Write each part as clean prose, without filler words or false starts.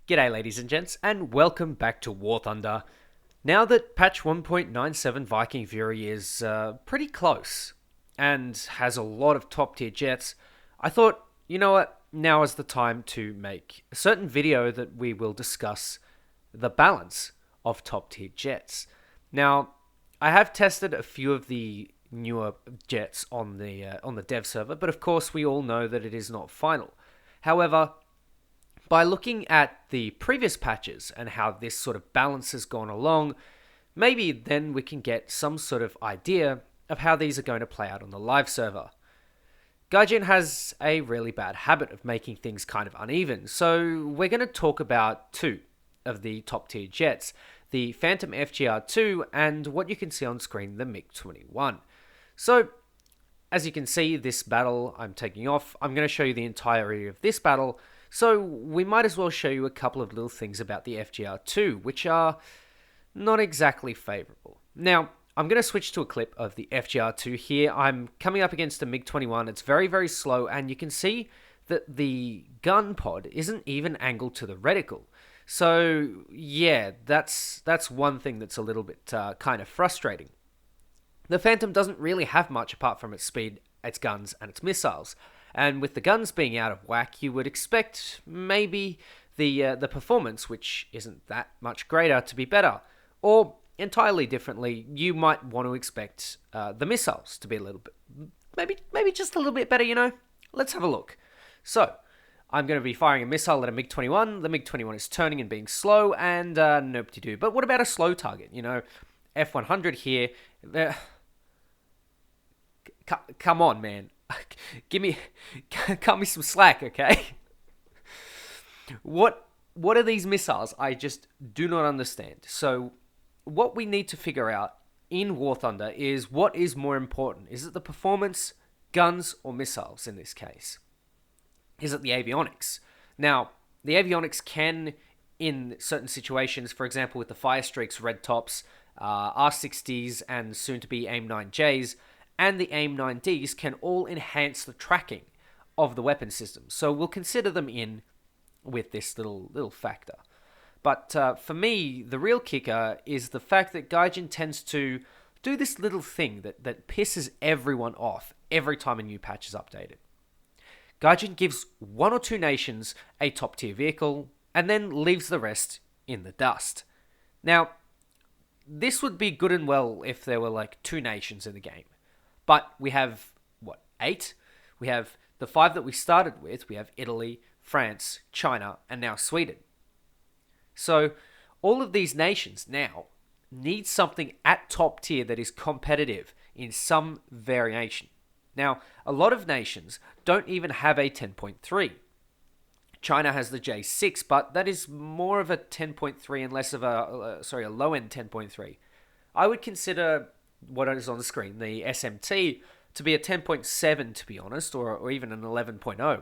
G'day ladies and gents, and welcome back to War Thunder. Now that patch 1.97 Viking Fury is pretty close, and has a lot of top tier jets, I thought, you know what, now is the time to make a certain video that we will discuss the balance of top tier jets. Now, I have tested a few of the newer jets on the dev server, but of course we all know that it is not final. However, by looking at the previous patches and how this sort of balance has gone along, maybe then we can get some sort of idea of how these are going to play out on the live server. Gaijin has a really bad habit of making things kind of uneven, so we're going to talk about two of the top tier jets, the Phantom FGR2 and what you can see on screen, the MiG-21. So, as you can see, this battle I'm taking off, I'm going to show you the entirety of this battle, so we might as well show you a couple of little things about the FGR2, which are not exactly favourable. Now, I'm going to switch to a clip of the FGR2 here. I'm coming up against a MiG-21. It's very, very slow, and you can see that the gun pod isn't even angled to the reticle. So, yeah, that's one thing that's a little bit kind of frustrating. The Phantom doesn't really have much apart from its speed, its guns, and its missiles. And with the guns being out of whack, you would expect maybe the performance, which isn't that much greater, to be better. Or, entirely differently, you might want to expect the missiles to be a little bit, maybe just a little bit better, you know? Let's have a look. So, I'm going to be firing a missile at a MiG-21. The MiG-21 is turning and being slow, and nope-de-doo. But what about a slow target? You know, F-100 here. Come on, man. Cut me some slack, okay? What are these missiles? I just do not understand. So, what we need to figure out in War Thunder is what is more important. Is it the performance, guns, or missiles in this case? Is it the avionics? Now, the avionics can, in certain situations, for example with the Firestreaks Red Tops, R60s, and soon-to-be AIM-9Js, and the AIM-9Ds can all enhance the tracking of the weapon system. So we'll consider them in with this little factor. But for me, the real kicker is the fact that Gaijin tends to do this little thing that pisses everyone off every time a new patch is updated. Gaijin gives one or two nations a top tier vehicle and then leaves the rest in the dust. Now, this would be good and well if there were like two nations in the game. But we have, 8? We have the 5 that we started with. We have Italy, France, China, and now Sweden. So, all of these nations now need something at top tier that is competitive in some variation. Now, a lot of nations don't even have a 10.3. China has the J6, but that is more of a 10.3 and less of a low-end 10.3. I would consider what is on the screen, the SMT, to be a 10.7 to be honest, or even an 11.0.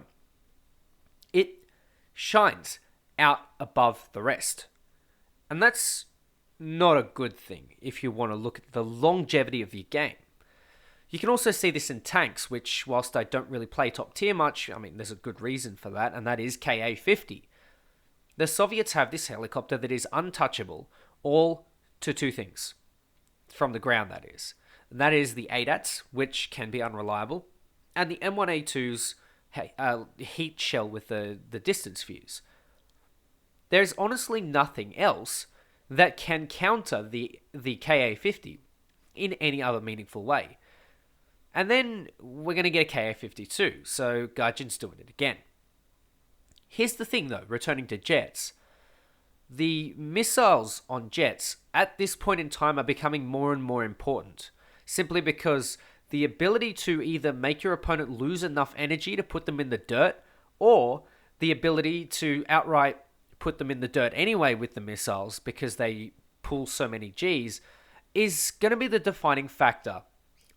It shines out above the rest. And that's not a good thing if you want to look at the longevity of your game. You can also see this in tanks, which whilst I don't really play top tier much, I mean there's a good reason for that, and that is Ka-50. The Soviets have this helicopter that is untouchable, all to two things. From the ground, that is. And that is the ADATs, which can be unreliable, and the M1A2's heat shell with the distance fuse. There's honestly nothing else that can counter the Ka-50 in any other meaningful way. And then we're going to get a Ka-52, so Gaijin's doing it again. Here's the thing though, returning to jets. The missiles on jets at this point in time are becoming more and more important, simply because the ability to either make your opponent lose enough energy to put them in the dirt, or the ability to outright put them in the dirt anyway with the missiles because they pull so many Gs, is going to be the defining factor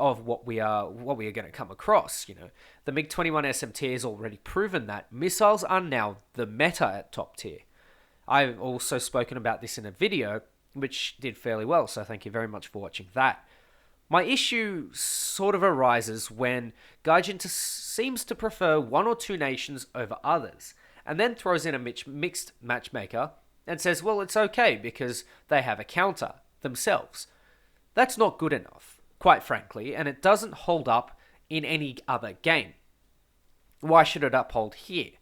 of what we are going to come across. You know, the MiG-21 SMT has already proven that missiles are now the meta at top tier. I've also spoken about this in a video, which did fairly well, so thank you very much for watching that. My issue sort of arises when Gaijin seems to prefer one or two nations over others, and then throws in a mixed matchmaker and says, well, it's okay because they have a counter themselves. That's not good enough, quite frankly, and it doesn't hold up in any other game. Why should it uphold here?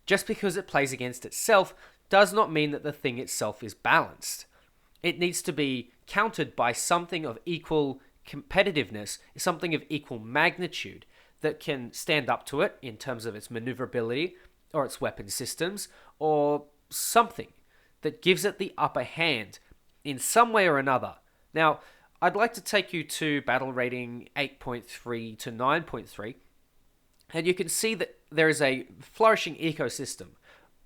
Just because it plays against itself does not mean that the thing itself is balanced. It needs to be countered by something of equal competitiveness, something of equal magnitude that can stand up to it in terms of its maneuverability or its weapon systems, or something that gives it the upper hand in some way or another. Now, I'd like to take you to battle rating 8.3 to 9.3, and you can see that there is a flourishing ecosystem.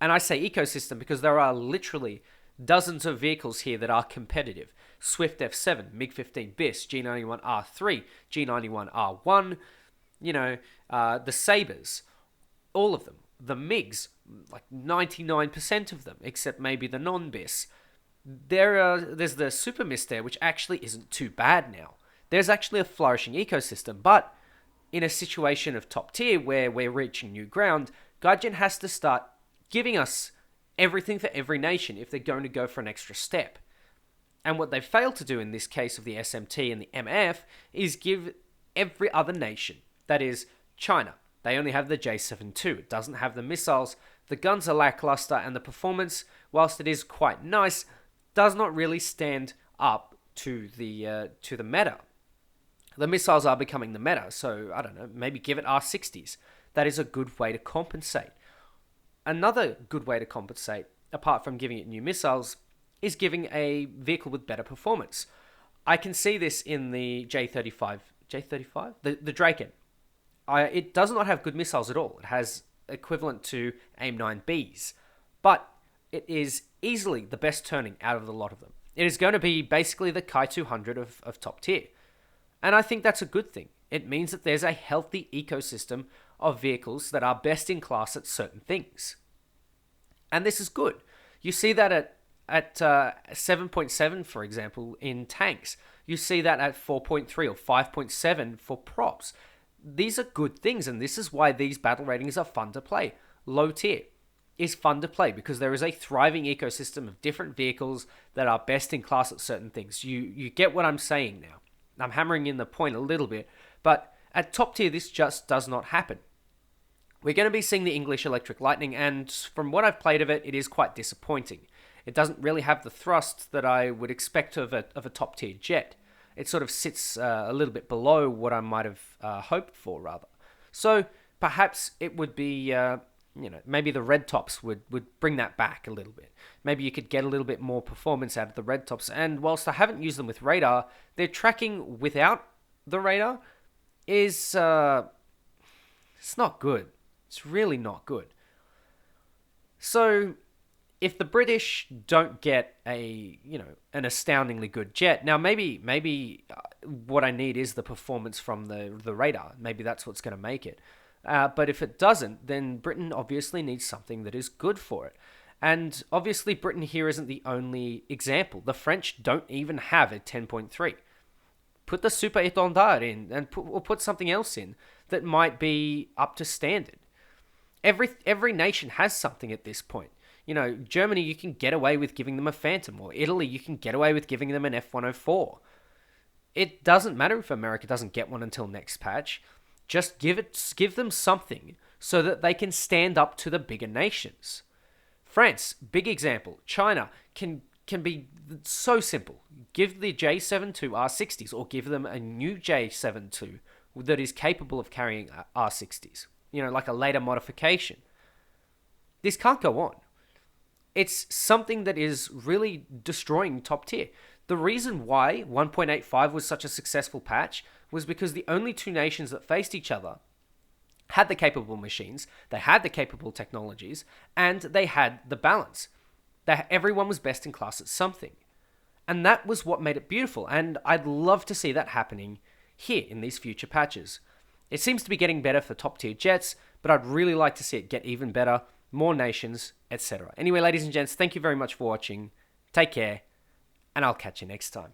And I say ecosystem because there are literally dozens of vehicles here that are competitive. Swift F7, MiG-15 BIS, G91R3, G91R1, the Sabres, all of them. The MiGs, like 99% of them, except maybe the non-BIS. There's the Super Mist there, which actually isn't too bad now. There's actually a flourishing ecosystem, but in a situation of top tier where we're reaching new ground, Gaijin has to start giving us everything for every nation if they're going to go for an extra step. And what they failed to do in this case of the SMT and the MF is give every other nation, that is China, they only have the J72. It doesn't have the missiles. The guns are lackluster, and the performance, whilst it is quite nice, does not really stand up to the meta. The missiles are becoming the meta, so I don't know, maybe give it R60s. That is a good way to compensate. Another good way to compensate, apart from giving it new missiles, is giving a vehicle with better performance. I can see this in the J35? The Draken. It does not have good missiles at all. It has equivalent to AIM-9Bs, but it is easily the best turning out of the lot of them. It is going to be basically the Kai 200 of top tier. And I think that's a good thing. It means that there's a healthy ecosystem of vehicles that are best in class at certain things. And this is good. You see that at 7.7, for example, in tanks. You see that at 4.3 or 5.7 for props. These are good things, and this is why these battle ratings are fun to play. Low tier is fun to play because there is a thriving ecosystem of different vehicles that are best in class at certain things. You get what I'm saying now. I'm hammering in the point a little bit, but at top tier, this just does not happen. We're going to be seeing the English Electric Lightning, and from what I've played of it, it is quite disappointing. It doesn't really have the thrust that I would expect of a top tier jet. It sort of sits a little bit below what I might have hoped for, rather. So perhaps it would be, maybe the red tops would bring that back a little bit. Maybe you could get a little bit more performance out of the red tops. And whilst I haven't used them with radar, their tracking without the radar is it's not good. It's really not good. So if the British don't get an astoundingly good jet, now maybe what I need is the performance from the radar. Maybe that's what's going to make it. But if it doesn't, then Britain obviously needs something that is good for it. And obviously Britain here isn't the only example. The French don't even have a 10.3. Put the Super Étendard in and put something else in that might be up to standard. Every nation has something at this point. Germany, you can get away with giving them a Phantom, or Italy, you can get away with giving them an F-104. It doesn't matter if America doesn't get one until next patch. Just give them something so that they can stand up to the bigger nations. France, big example. China can be so simple. Give the J72 R60s, or give them a new J72 that is capable of carrying R60s. Like a later modification. This can't go on. It's something that is really destroying top tier. The reason why 1.85 was such a successful patch was because the only two nations that faced each other had the capable machines, they had the capable technologies, and they had the balance. Everyone was best in class at something. And that was what made it beautiful, and I'd love to see that happening here in these future patches. It seems to be getting better for top tier jets, but I'd really like to see it get even better, more nations, etc. Anyway, ladies and gents, thank you very much for watching. Take care, and I'll catch you next time.